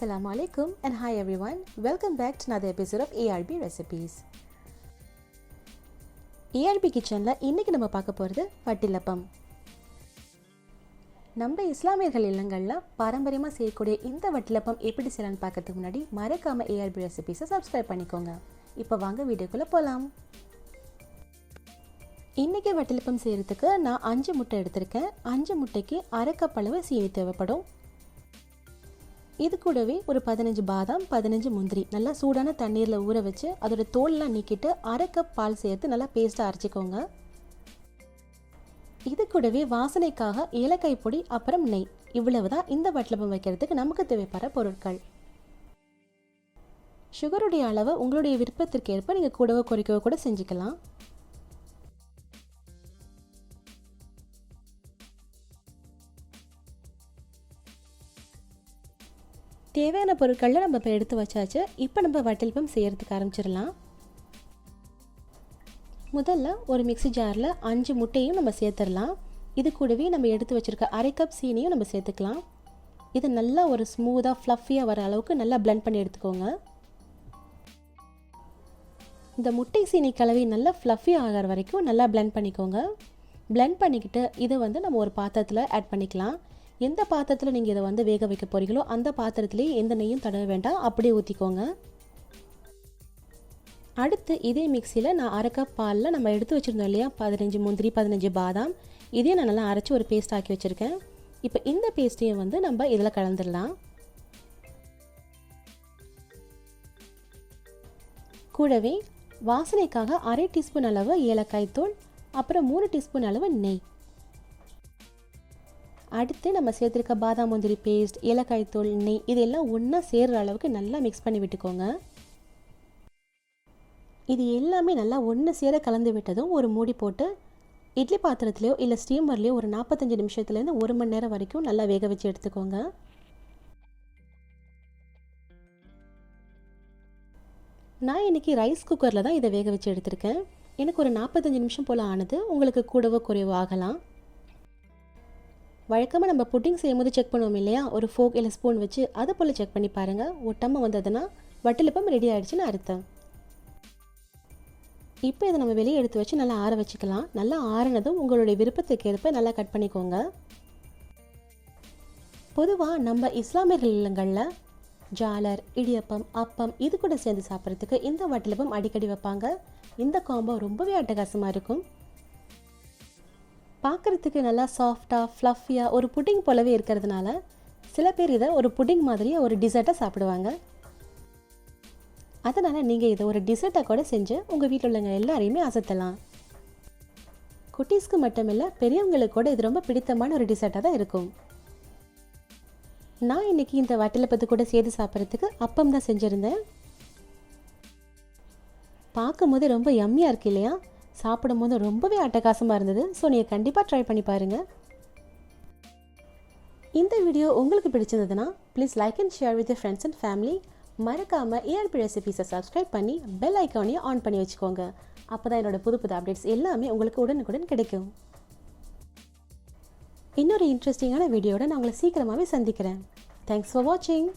Assalamu alaikum and hi everyone. Welcome back to another episode of ARB Recipes. ARB கிச்சனில் இன்றைக்கி நம்ம பார்க்க போகிறது வட்டிலப்பம். நம்ம இஸ்லாமியர்கள் இல்லங்களில் பாரம்பரியமாக செய்யக்கூடிய இந்த வட்டிலப்பம் எப்படி செய்யலான்னு பார்க்கறதுக்கு முன்னாடி மறக்காமல் ARB ரெசிபீஸை சப்ஸ்கிரைப் பண்ணிக்கோங்க. இப்போ வாங்க வீடியோக்குள்ளே போகலாம். இன்றைக்கி வட்டிலப்பம் செய்கிறதுக்கு நான் 5 முட்டை எடுத்திருக்கேன். 5 முட்டைக்கு அரை கப் அளவு சீனி தேவைப்படும். இது கூடவே ஒரு 15 பாதாம் 15 முந்திரி நல்லா சூடான தண்ணீரில் ஊற வச்சு அதோட தோல்லாம் நீக்கிட்டு அரை கப் பால் சேர்த்து நல்லா பேஸ்ட்டாக அரைச்சிக்கோங்க. இது கூடவே வாசனைக்காக ஏலக்காய் பொடி அப்புறம் நெய், இவ்வளவு தான் இந்த வட்டிலப்பம் வைக்கிறதுக்கு நமக்கு தேவைப்படுற பொருட்கள். சுகருடைய அளவை உங்களுடைய விருப்பத்திற்கு ஏற்ப நீங்கள் கூடவோ குறைக்கவோ கூட செஞ்சுக்கலாம். தேவையான பொருட்களில் நம்ம இப்போ எடுத்து வச்சாச்சு. இப்போ நம்ம வட்டிலப்பம் செய்கிறதுக்கு ஆரம்பிச்சிடலாம். முதல்ல ஒரு மிக்ஸி ஜாரில் 5 முட்டையும் நம்ம சேர்த்துடலாம். இது கூடவே நம்ம எடுத்து வச்சுருக்க அரை கப் சீனியும் நம்ம சேர்த்துக்கலாம். இது நல்லா ஒரு ஸ்மூத்தாக ஃப்ளஃபியாக வர அளவுக்கு நல்லா பிளெண்ட் பண்ணி எடுத்துக்கோங்க. இந்த முட்டை சீனி கலவை நல்லா ஃப்ளஃபி ஆகிற வரைக்கும் நல்லா பிளெண்ட் பண்ணிக்கோங்க. பிளெண்ட் பண்ணிக்கிட்டு இதை நம்ம ஒரு பாத்திரத்தில் ஆட் பண்ணிக்கலாம். எந்த பாத்திரத்தில் நீங்கள் இதை வேக வைக்க போகிறீங்களோ அந்த பாத்திரத்துலேயே எந்த நெய்யும் தடவ வேண்டாம், அப்படியே ஊற்றிக்கோங்க. அடுத்து இதே மிக்சியில் நான் அரை கப் பாலில் நம்ம எடுத்து வச்சுருந்தோம் இல்லையா, 15 முந்திரி 15 பாதாம், இதையும் நான் நல்லா அரைச்சி ஒரு பேஸ்ட் ஆக்கி வச்சுருக்கேன். இப்போ இந்த பேஸ்ட்டையும் நம்ம இதில் கலந்துடலாம். கூடவே வாசனைக்காக அரை டீஸ்பூன் அளவு ஏலக்காய் தூள், அப்புறம் 3 டீஸ்பூன் அளவு நெய். அடுத்து நம்ம சேர்த்துருக்க பாதாம் முந்திரி பேஸ்ட், ஏலக்காய் தூள், நெய் இதெல்லாம் ஒன்றா சேர்கிற அளவுக்கு நல்லா மிக்ஸ் பண்ணி விட்டுக்கோங்க. இது எல்லாமே நல்லா ஒன்று சேர கலந்து விட்டதும் ஒரு மூடி போட்டு இட்லி பாத்திரத்துலையோ இல்லை ஸ்டீமர்லேயோ ஒரு 45 நிமிஷத்துலேருந்து 1 மணி நேரம் வரைக்கும் நல்லா வேக வச்சு எடுத்துக்கோங்க. நான் இன்றைக்கி ரைஸ் குக்கரில் தான் இதை வேக வச்சு எடுத்திருக்கேன். எனக்கு ஒரு 45 நிமிஷம் போல் ஆனது. உங்களுக்கு கூடவோ குறைவோ ஆகலாம். வழக்கமாக நம்ம புட்டிங் செய்யும்போது செக் பண்ணுவோம் இல்லையா, ஒரு ஃபோக் இல்லை ஸ்பூன் வச்சு அதை போல் செக் பண்ணி பாருங்கள். ஒட்டாமல் வந்ததுன்னா வட்டிலப்பம் ரெடி ஆகிடுச்சின்னு அர்த்தம். இப்போ இதை நம்ம வெளியே எடுத்து வச்சு நல்லா ஆற வச்சுக்கலாம். நல்லா ஆறினதும் உங்களுடைய விருப்பத்துக்கு ஏற்ப நல்லா கட் பண்ணிக்கோங்க. பொதுவாக நம்ம இஸ்லாமியர்கள் இல்லங்களில் ஜாலர், இடியப்பம், அப்பம் இது கூட சேர்ந்து சாப்பிட்றதுக்கு இந்த வட்டிலப்பம் அடிக்கடி வைப்பாங்க. இந்த காம்போ ரொம்பவே அட்டகாசமாக இருக்கும். பார்க்குறதுக்கு நல்லா சாஃப்டாக ஃப்ளஃபியாக ஒரு புட்டிங் போலவே இருக்கிறதுனால சில பேர் இதை ஒரு புட்டிங் மாதிரியே ஒரு டிசர்ட்டாக சாப்பிடுவாங்க. அதனால் நீங்கள் இதை ஒரு டிசர்ட்டாக கூட செஞ்சு உங்கள் வீட்டில் உள்ளவங்க எல்லாரையுமே அசத்தலாம். குட்டீஸ்க்கு மட்டுமில்லை, பெரியவங்களுக்கு கூட இது ரொம்ப பிடித்தமான ஒரு டிசர்ட்டாக தான் இருக்கும். நான் இன்றைக்கி இந்த வட்டிலப்பத்து கூட சேர்த்து சாப்பிட்றதுக்கு அப்பம் தான் செஞ்சுருந்தேன். பார்க்கும்போது ரொம்ப யம்மியாக இருக்கு இல்லையா, சாப்பிடும் போது ரொம்பவே அட்டகாசமாக இருந்தது. ஸோ நீங்கள் கண்டிப்பாக ட்ரை பண்ணி பாருங்கள். இந்த வீடியோ உங்களுக்கு பிடிச்சிருந்ததுன்னா please like and share with your friends and family. மறக்காமல் ARB ரெசிபீஸை சப்ஸ்கிரைப் பண்ணி பெல் ஐக்கானையும் ஆன் பண்ணி வச்சுக்கோங்க. அப்போ தான் என்னோடய புது புது அப்டேட்ஸ் எல்லாமே உங்களுக்கு உடனுக்குடன் கிடைக்கும். இன்னொரு இன்ட்ரெஸ்டிங்கான வீடியோட நான் உங்களை சீக்கிரமாகவே சந்திக்கிறேன். தேங்க்ஸ் ஃபார் வாட்சிங்.